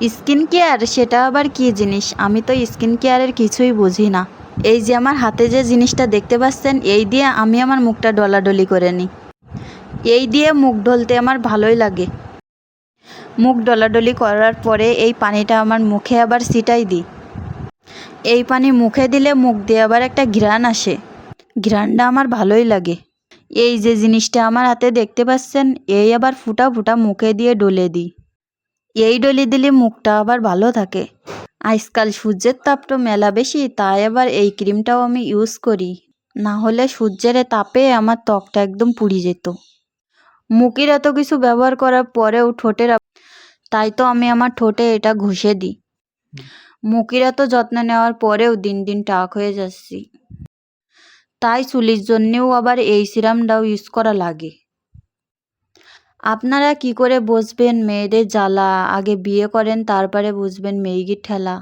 Skin care সেটা আবার কী জিনিস? আমি তো স্কিন কেয়ারের কিছুই বুঝি না। এই যে আমার হাতে যে জিনিসটা দেখতে পাচ্ছেন, এই দিয়ে আমি আমার মুখটা ডলাডলি করে নিই। এই দিয়ে মুখ ডলতে আমার ভালোই লাগে। মুখ ডলাডলি করার পরে এই পানিটা আমার মুখে আবার ছিটাই দিই। এই পানি মুখে দিলে মুখ দিয়ে আবার একটা ঘ্রাণ আসে। ঘ্রাণটা আমার ভালোই লাগে। এই যে জিনিসটা আমার হাতে দেখতে পাচ্ছেন, এই আবার ফুটা ফুটা মুখে দিয়ে ডলে দিই। এই ডলি দিলে মুখটা আবার ভালো থাকে। আজকাল সূর্যের তাপ তো মেলা বেশি, তাই আবার এই ক্রিমটাও আমি ইউজ করি। না হলে সূর্যের তাপে আমার ত্বকটা একদম পুড়ে যেত। মুখের এত কিছু ব্যবহার করার পরেও তাই তো আমি আমার ঠোঁটে এটা ঘষে দিই। মুখের এত যত্ন নেওয়ার পরেও দিন দিন টাক হয়ে যাচ্ছি। তাই চুলের জন্যেও আবার এই সিরামটাও ইউজ করা লাগে। আপনারা কি করে বুঝবেন মেয়েদের জ্বালা? আগে বিয়ে করেন, তারপরে বুঝবেন মেয়েগির ঠেলা।